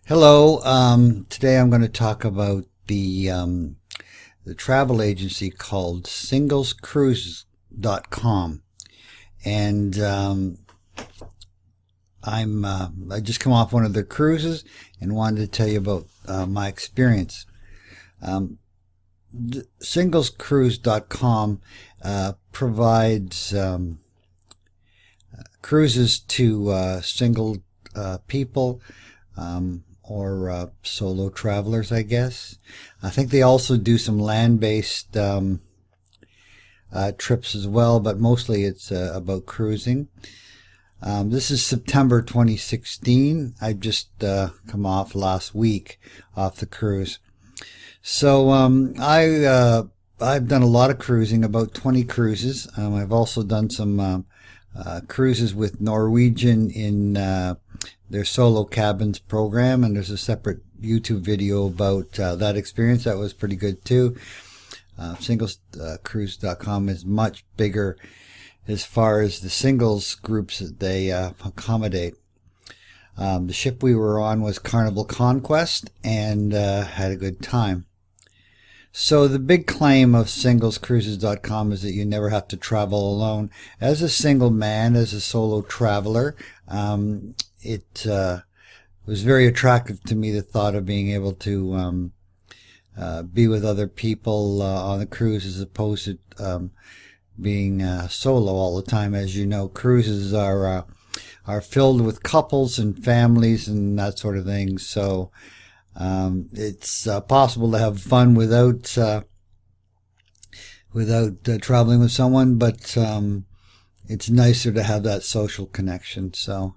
Hello. Today I'm going to talk about the travel agency called singlescruises.com, and I just come off one of their cruises and wanted to tell you about my experience. Singlescruise.com provides cruises to single people. Or solo travelers, I guess. I think they also do some land-based trips as well, but mostly it's about cruising. This is September 2016. I just come off last week off the cruise. So I've done a lot of cruising, about 20 cruises. I've also done some cruises with Norwegian in their solo cabins program, and there's a separate YouTube video about that experience. That was pretty good too. Singlescruise.com is much bigger as far as the singles groups that they accommodate. The ship we were on was Carnival Conquest, and had a good time. So the big claim of singlescruises.com is that you never have to travel alone. As a single man, as a solo traveler, it was very attractive to me, the thought of being able to be with other people on the cruise as opposed to being solo all the time. As you know, cruises are filled with couples and families and that sort of thing. So it's possible to have fun without traveling with someone, but it's nicer to have that social connection. So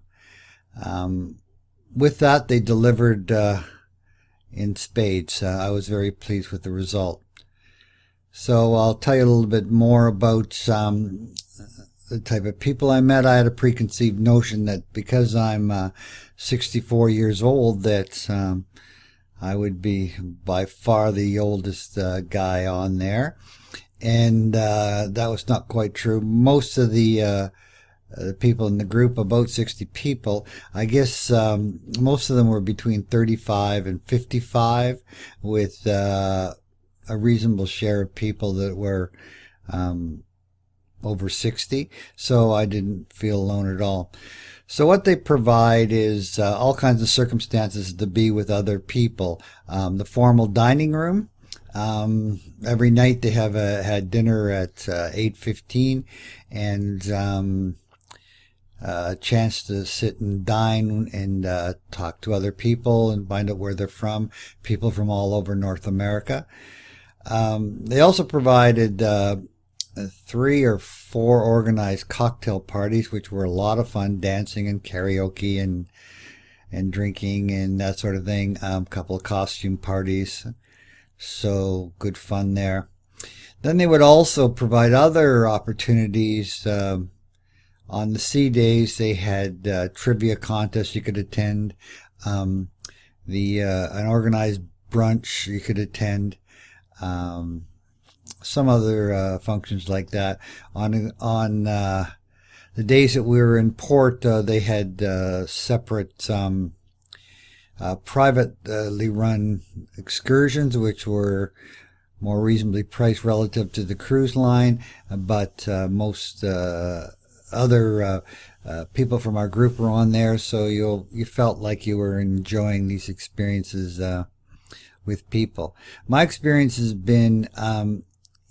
with that, they delivered in spades. I was very pleased with the result. So I'll tell you a little bit more about the type of people I met. I had a preconceived notion that because I'm 64 years old, that I would be by far the oldest guy on there, and that was not quite true. Most of the people in the group, about 60 people, I guess most of them were between 35 and 55, with a reasonable share of people that were over 60, so I didn't feel alone at all. So what they provide is all kinds of circumstances to be with other people. The formal dining room. Every night they have had dinner at 8:15, and a chance to sit and dine and talk to other people and find out where they're from. People from all over North America. They also provided 3 or 4 organized cocktail parties, which were a lot of fun, dancing and karaoke and drinking and that sort of thing. A couple of costume parties, so good fun there. Then they would also provide other opportunities. On the sea days, they had trivia contests you could attend, an organized brunch you could attend, some other functions like that. On the days that we were in port, they had separate privately run excursions, which were more reasonably priced relative to the cruise line, but most other people from our group were on there, so you felt like you were enjoying these experiences with people. My experience has been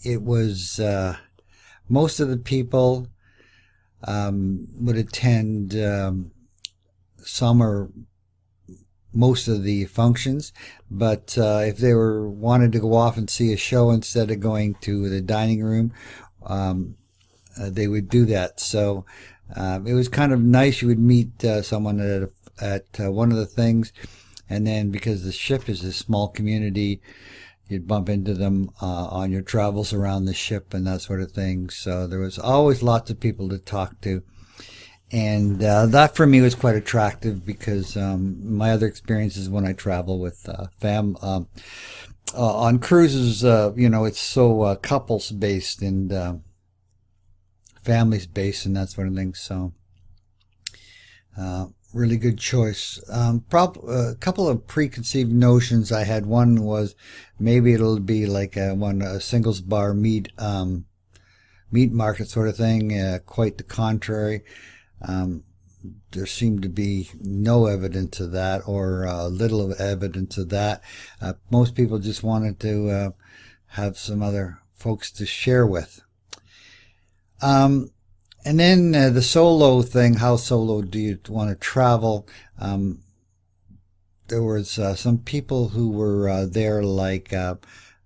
it was most of the people would attend some or most of the functions, but if they wanted to go off and see a show instead of going to the dining room, they would do that. So it was kind of nice. You would meet someone at one of the things, and then because the ship is a small community, you'd bump into them on your travels around the ship and that sort of thing. So there was always lots of people to talk to. And that for me was quite attractive, because my other experiences when I travel with on cruises, it's so couples based and families based and that sort of thing. So really good choice. A couple of preconceived notions I had. One was maybe it'll be like a singles bar meat market sort of thing. Quite the contrary. Um, there seemed to be no evidence of that, or little of evidence of that. Most people just wanted to have some other folks to share with. And then the solo thing, how solo do you want to travel? There was some people who were there, like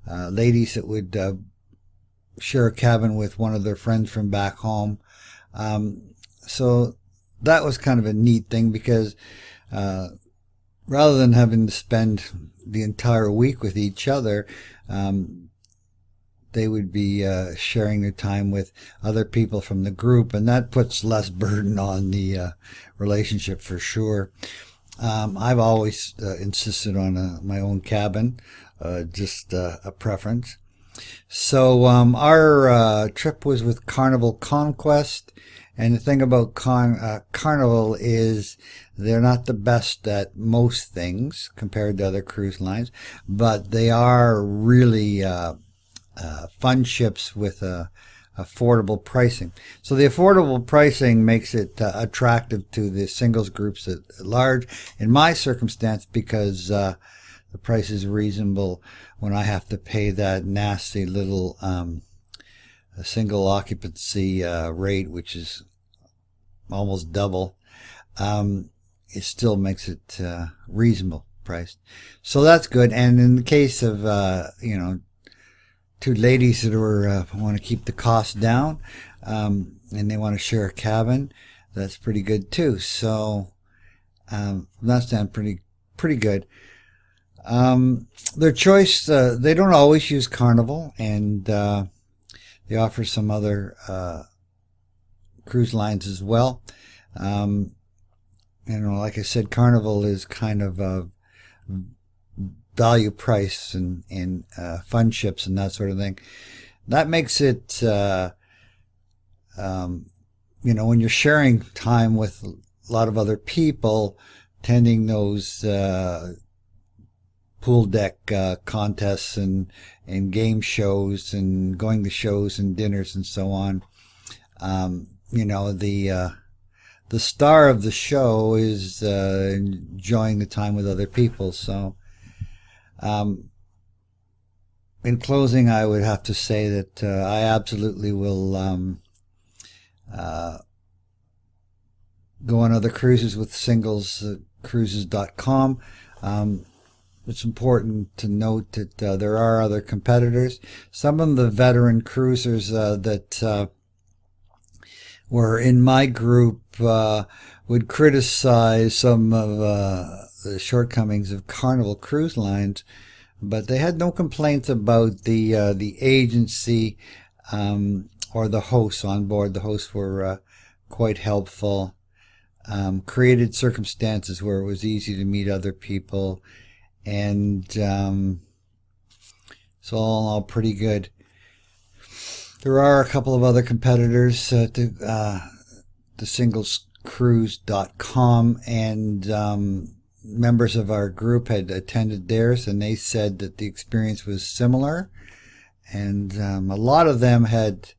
ladies that would share a cabin with one of their friends from back home. So that was kind of a neat thing, because rather than having to spend the entire week with each other, they would be sharing their time with other people from the group, and that puts less burden on the relationship for sure. I've always insisted on my own cabin, just a preference. So our trip was with Carnival Conquest, and the thing about Carnival is they're not the best at most things compared to other cruise lines, but they are really fun ships with affordable pricing. So the affordable pricing makes it attractive to the singles groups at large. In my circumstance, because the price is reasonable when I have to pay that nasty little single occupancy rate, which is almost double, it still makes it reasonable priced. So that's good. And in the case of two ladies that are want to keep the cost down, and they want to share a cabin, that's pretty good too. So that sounds pretty good. Their choice, they don't always use Carnival, and they offer some other cruise lines as well. Like I said, Carnival is kind of a value price and fun ships and that sort of thing. That makes it, when you're sharing time with a lot of other people, attending those pool deck contests and game shows and going to shows and dinners and so on. The star of the show is enjoying the time with other people. So in closing, I would have to say that I absolutely will go on other cruises with singlescruises.com. It's important to note that there are other competitors. Some of the veteran cruisers that were in my group would criticize some of the shortcomings of Carnival Cruise Lines, but they had no complaints about the agency or the hosts on board. The hosts were quite helpful, created circumstances where it was easy to meet other people, and so all in all, pretty good. There are a couple of other competitors to singlescruise.com, and members of our group had attended theirs, and they said that the experience was similar, and a lot of them had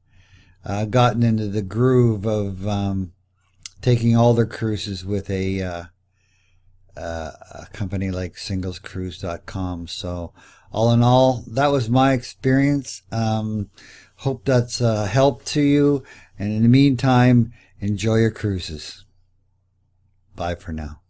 gotten into the groove of taking all their cruises with a company like singlescruise.com. So all in all, that was my experience. Hope that's a help to you, and in the meantime, enjoy your cruises. Bye for now.